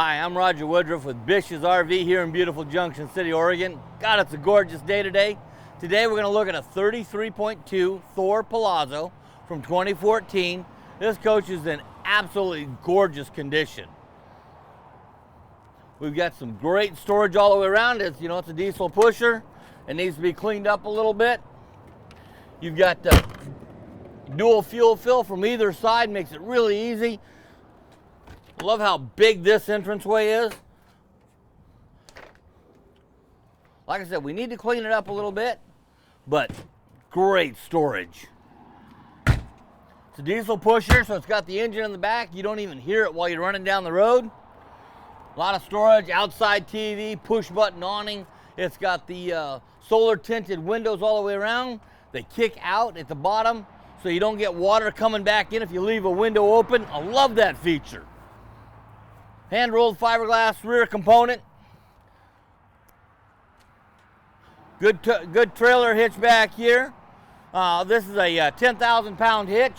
Hi, I'm rWoodruff with BISH'S RV here in beautiful Junction City, Oregon. God, it's a gorgeous day today. Today we're going to look at a 33.2 Thor Palazzo from 2014. This coach is in absolutely gorgeous condition. We've got some great storage all the way around. It's a diesel pusher. It needs to be cleaned up a little bit. You've got the dual fuel fill from either side, makes it really easy. Love how big this entranceway is. Like I said, we need to clean it up a little bit, but great storage. It's a diesel pusher, so it's got the engine in the back. You don't even hear it while you're running down the road. A lot of storage, outside TV, push button awning. It's got the solar tinted windows all the way around. They kick out at the bottom so you don't get water coming back in if you leave a window open. I love that feature. Hand rolled fiberglass rear component. Good trailer hitch back here. This is a 10,000 pound hitch.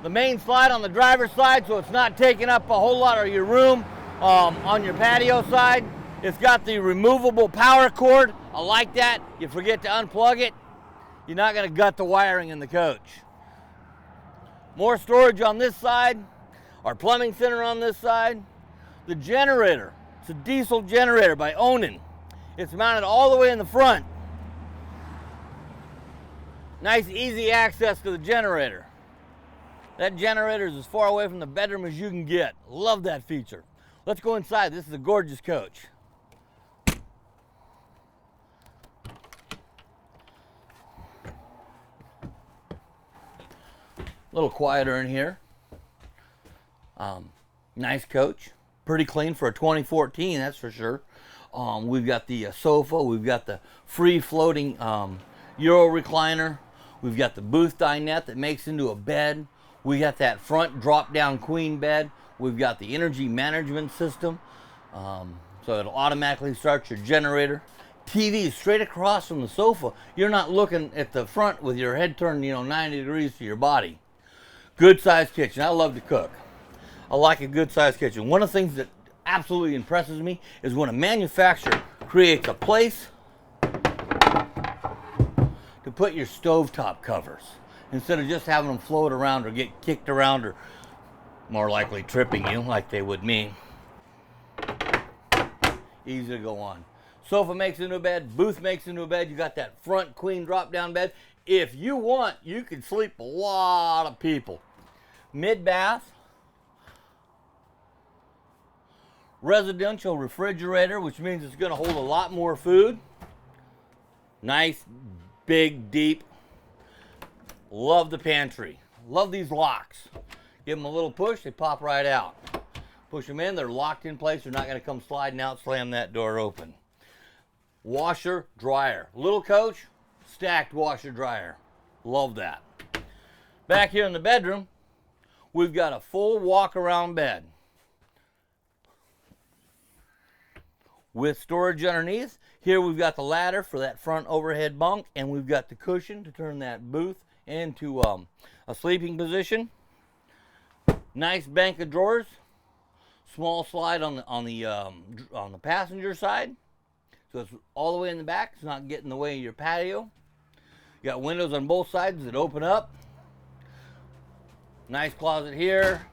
The main slide on the driver's side, so it's not taking up a whole lot of your room on your patio side. It's got the removable power cord. I like that. You forget to unplug it, you're not going to gut the wiring in the coach. More storage on this side. Our plumbing center on this side. The generator. It's a diesel generator by Onan. It's mounted all the way in the front. Nice, easy access to the generator. That generator is as far away from the bedroom as you can get. Love that feature. Let's go inside. This is a gorgeous coach. A little quieter in here. Nice coach. Pretty clean for a 2014, that's for sure. We've got the sofa. We've got the free floating Euro recliner. We've got the booth dinette that makes into a bed. We got that front drop down queen bed. We've got the energy management system. So it'll automatically start your generator. TV straight across from the sofa. You're not looking at the front with your head turned 90 degrees to your body. Good sized kitchen. I love to cook. I like a good sized kitchen. One of the things that absolutely impresses me is when a manufacturer creates a place to put your stovetop covers instead of just having them float around or get kicked around or more likely tripping you like they would me. Easy to go on. Sofa makes into a bed, booth makes into a bed. You got that front queen drop down bed. If you want, you can sleep a lot of people. Mid-bath. Residential refrigerator, which means it's going to hold a lot more food. Nice, big, deep. Love the pantry. Love these locks. Give them a little push, they pop right out. Push them in, they're locked in place. They're not going to come sliding out, slam that door open. Washer, dryer. Little coach, stacked washer, dryer. Love that. Back here in the bedroom, we've got a full walk-around bed with storage underneath. Here we've got the ladder for that front overhead bunk, and we've got the cushion to turn that booth into a sleeping position. Nice bank of drawers. Small slide on the passenger side, so it's all the way in the back. It's not getting in the way of your patio. You got windows on both sides that open up. Nice closet here.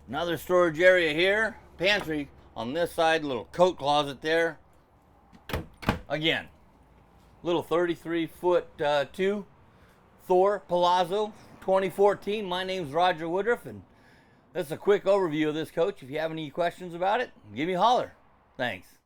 Another storage area here. Pantry on this side. Little coat closet there. Again, little 33.2 Thor Palazzo 2014. My name's rWoodruff, and that's a quick overview of this coach. If you have any questions about it, give me a holler. Thanks.